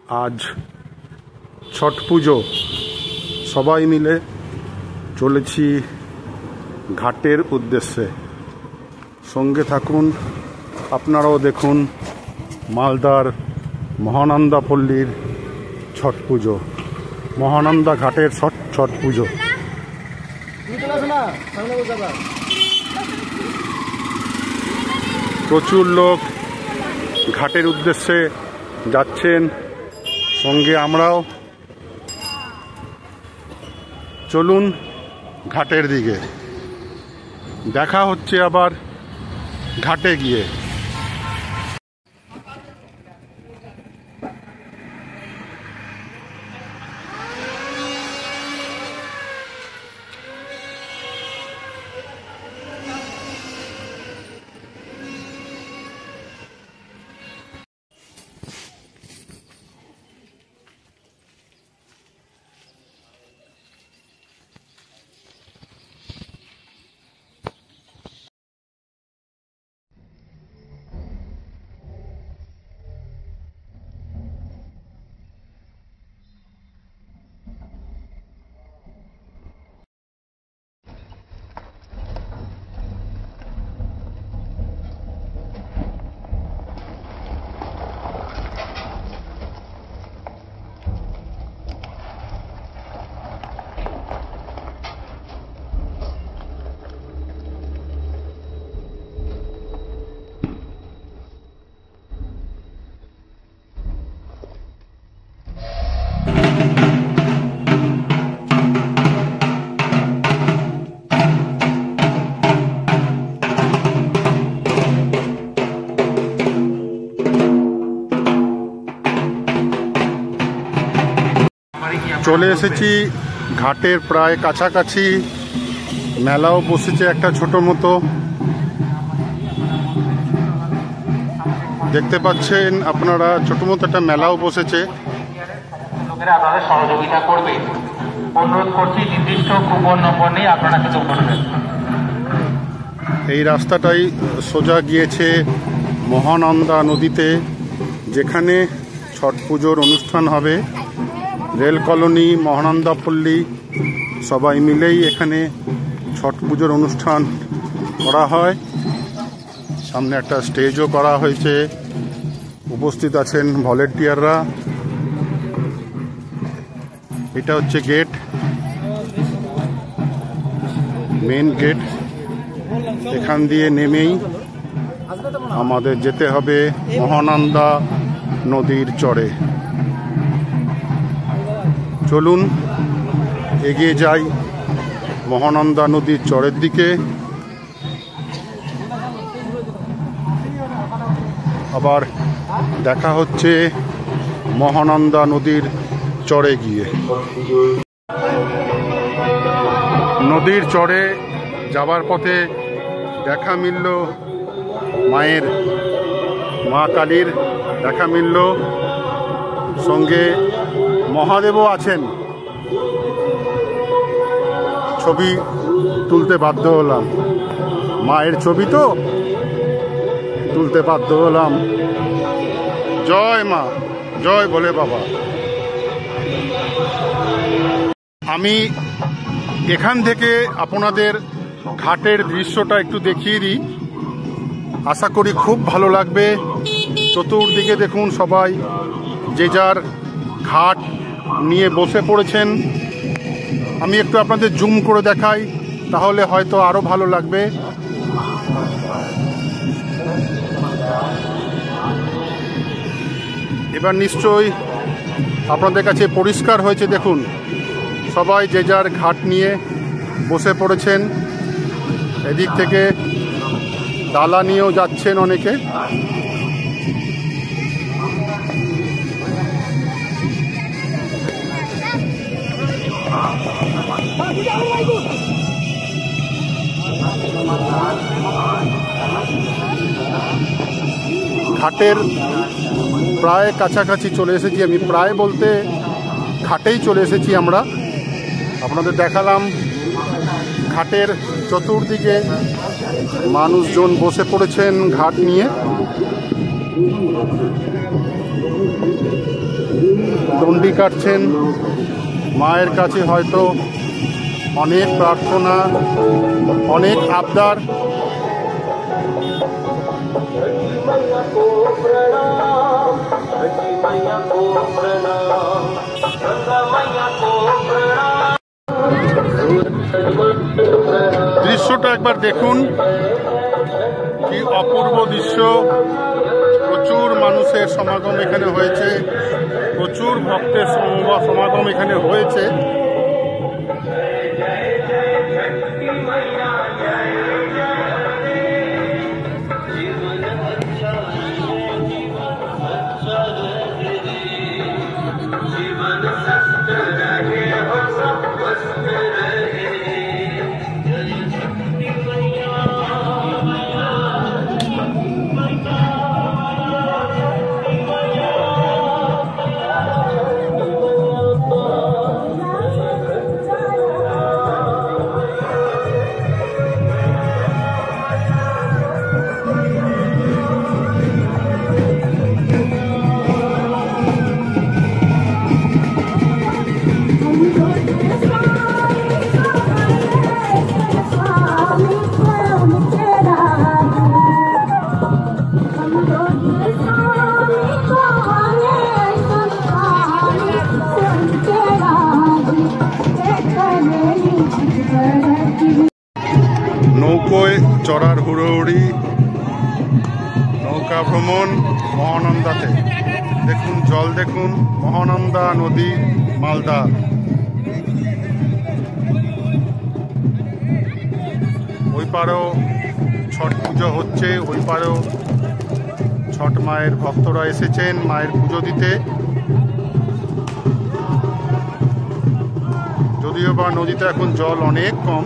আজ ছট পুজো, সবাই মিলে চলেছি ঘাটের উদ্দেশ্যে। সঙ্গে থাকুন, আপনারাও দেখুন মালদার মহানন্দা পল্লীর ছট পুজো, মহানন্দা ঘাটের ছট পুজো। প্রচুর লোক ঘাটের উদ্দেশ্যে যাচ্ছেন, সঙ্গে আমরাও। চলুন ঘাটের দিকে, দেখা হচ্ছে আবার ঘাটে গিয়ে। চলে এসেছি ঘাটের প্রায় কাছাকাছি। মেলাও বসেছে একটা ছোট মতো, দেখতে পাচ্ছেন আপনারা, ছোট মতো একটা মেলাও বসেছে। আপনাদের সহযোগিতা করবে, অনুরোধ করছি নির্দিষ্ট কুপন নম্বর নেই, আপনারা কিছু করবেন। এই রাস্তাটাই সোজা গিয়েছে মহানন্দা নদীতে, যেখানে ছট পুজোর অনুষ্ঠান হবে। রেল কলোনি, মহানন্দা পল্লী সবাই মিলেই এখানে ছট পুজোর অনুষ্ঠান করা হয়। সামনে একটা স্টেজও করা হয়েছে, উপস্থিত আছেন ভলেন্টিয়াররা। এটা হচ্ছে গেট, মেন গেট। এখান দিয়ে নেমেই আমাদের যেতে হবে মহানন্দা নদীর চরে। চলুন এগিয়ে যাই মহানন্দা নদীর চরের দিকে। আবার দেখা হচ্ছে মহানন্দা নদীর চরে গিয়ে। নদীর চরে যাবার পথে দেখা মিলল মায়ের, মা কালীর দেখা মিলল, সঙ্গে মহাদেবও আছেন। ছবি তুলতে বাধ্য হলাম, মায়ের ছবি তো তুলতে বাধ্য হলাম। জয় মা, জয় ভোলে বাবা। আমি এখান থেকে আপনাদের ঘাটের দৃশ্যটা একটু দেখিয়ে দিই, আশা করি খুব ভালো লাগবে। চতুর্দিকে দেখুন, সবাই যে যার ঘাট নিয়ে বসে পড়েছেন। আমি একটু আপনাদের জুম করে দেখাই, তাহলে হয়তো আরো ভালো লাগবে। এবার নিশ্চয়ই আপনাদের কাছে পরিষ্কার হয়েছে। দেখুন, সবাই যে যার ঘাট নিয়ে বসে পড়েছেন। এদিক থেকে ডালা নিয়েও যাচ্ছেন অনেকে। ঘাটের প্রায় কাছাকাছি চলে এসেছি আমি, প্রায় বলতে ঘাটেই চলে এসেছি আমরা। আপনাদের দেখালাম ঘাটের চতুর্দিকে মানুষজন বসে পড়েছেন ঘাট নিয়ে। দণ্ডি কাটছেন। মায়ের কাছে হয়তো অনেক প্রার্থনা, অনেক আবদার। দৃশ্যটা একবার দেখুন, কি অপূর্ব দৃশ্য। প্রচুর মানুষের সমাগম এখানে হয়েছে, প্রচুর ভক্তের সমাগম এখানে হয়েছে। নৌকোয় চড়ার হুড়োহুড়ি, নৌকা ভ্রমণ মহানন্দাতে। দেখুন জল, দেখুন মহানন্দা নদী, মালদা। ওই পারেও ছট পুজো হচ্ছে, ওই পারেও ছট মায়ের ভক্তরা এসেছেন মায়ের পুজো দিতে। যদিও বা নদীতে এখন জল অনেক কম,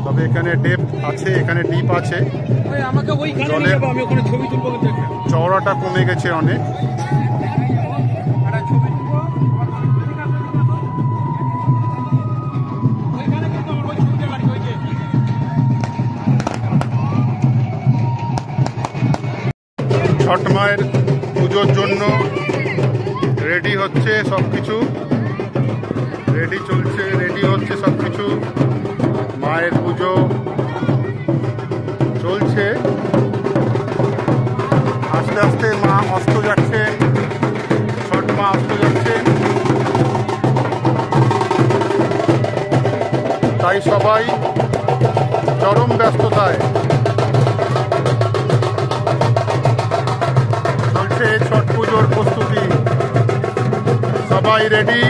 তবে এখানে ডেপ আছে, এখানে ডিপ আছে। জলের চওড়াটা কমে গেছে অনেক। ছট মায়ের পুজোর জন্য রেডি হচ্ছে সবকিছু, রেডি চলছে, রেডি হচ্ছে সবকিছু। মায়ের পুজো চলছে, আস্তে আস্তে মা অস্ত যাচ্ছে, ছট মা অস্ত যাচ্ছে। তাই সবাই চরম ব্যস্ততায়। চলছে ছট পুজোর প্রস্তুতি, সবাই রেডি।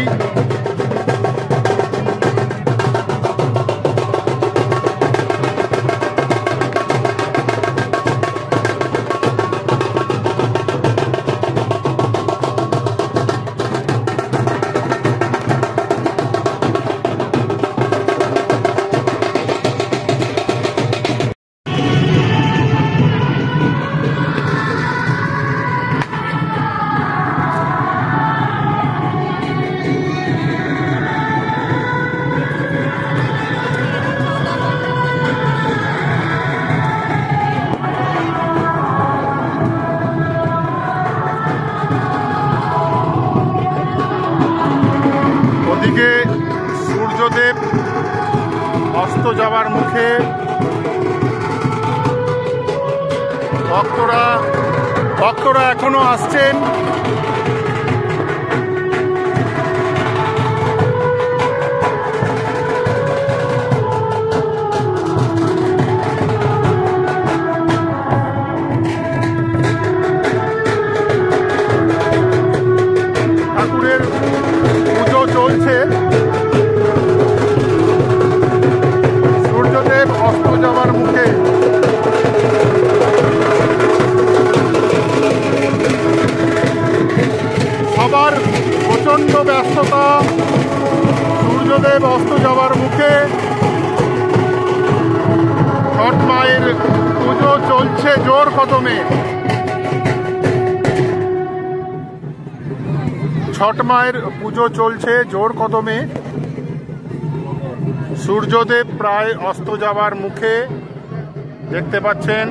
ওদিকে সূর্যদেব অস্ত যাওয়ার মুখে, ভক্তরা এখনো আসছেন। ঠাকুরের পুজো চলছে, সূর্যদেব অস্ত যাওয়ার মুখে। সবার প্রচন্ড ব্যস্ততা, সূর্যদেব অস্ত যাওয়ার মুখে। ছট মায়ের পুজো চলছে জোর কদমে। ছট মায়ের পুজো চলছে জোর কদমে। সূর্যদেব প্রায় অস্ত যাওয়ার মুখে, দেখতে পাচ্ছেন।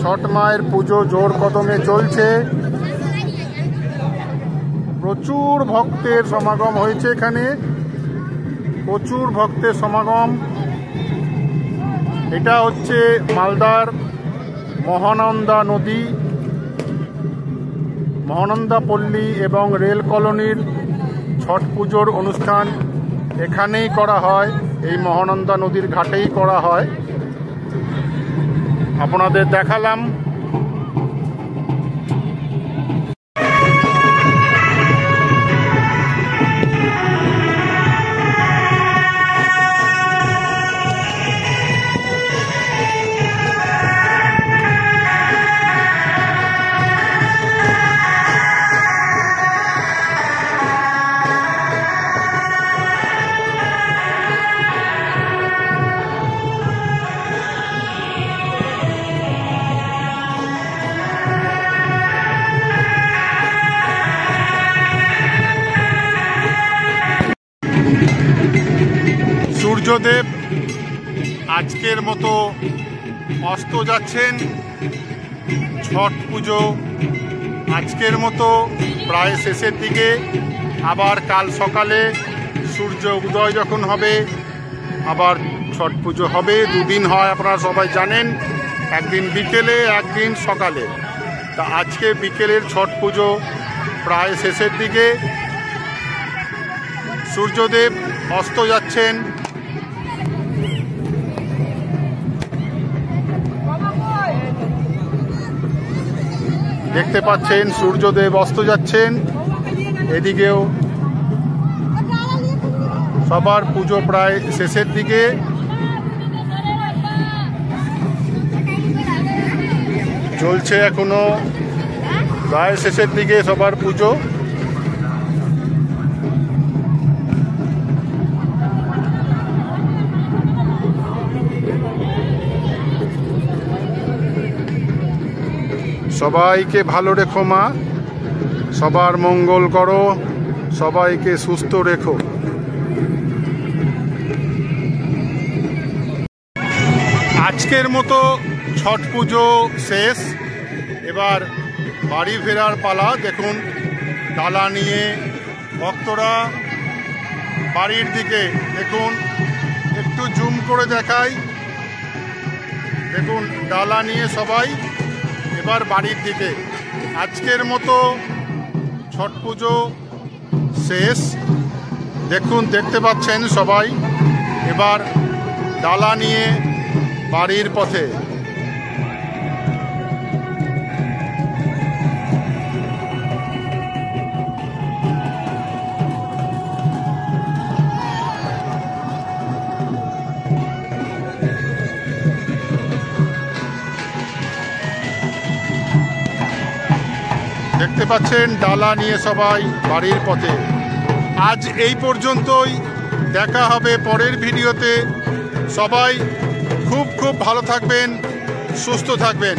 ছট মায়ের পুজো জোর কদমে চলছে। প্রচুর ভক্তের সমাগম হয়েছে এখানে, প্রচুর ভক্তের সমাগম। এটা হচ্ছে মালদার মহানন্দা নদী, মহানন্দা পল্লী এবং রেল কলোনির ছট পুজোর অনুষ্ঠান এখানেই করা হয়, এই মহানন্দা নদীর ঘাটেই করা হয়। আপনাদের দেখালাম। সূর্যদেব আজকের মতো অস্ত যাচ্ছেন। ছট পুজো আজকের মতো প্রায় শেষের দিকে। আবার কাল সকালে সূর্য উদয় যখন হবে আবার ছট পুজো হবে। দুদিন হয়, আপনারা সবাই জানেন, একদিন বিকেলে একদিন সকালে। তা আজকে বিকেলের ছট পুজো প্রায় শেষের দিকে। সূর্যদেব অস্ত যাচ্ছেন। দেখতে পাচ্ছেন সূর্যদেব অস্ত যাচ্ছেন। এদিকেও সবার পুজো প্রায় শেষের দিকে। চলছে এখনো, প্রায় শেষের দিকে সবার পুজো। সবাইকে ভালো রেখো মা, সবার মঙ্গল করো, সবাইকে সুস্থ রেখো। আজকের মতো ছট পুজো শেষ, এবার বাড়ি ফেরার পালা। দেখুন ডালা নিয়ে ভক্তরা বাড়ির দিকে, দেখুন একটু জুম করে দেখাই, দেখুন ডালা নিয়ে সবাই এবার বাড়ির দিকে। আজকের মতো ছট পুজো শেষ। দেখুন, দেখতে পাচ্ছেন সবাই এবার ডালা নিয়ে বাড়ির পথে। দেখতে পাচ্ছেন ডালা নিয়ে সবাই বাড়ির পথে। আজ এই পর্যন্তই, দেখা হবে পরের ভিডিওতে। সবাই খুব খুব ভালো থাকবেন, সুস্থ থাকবেন।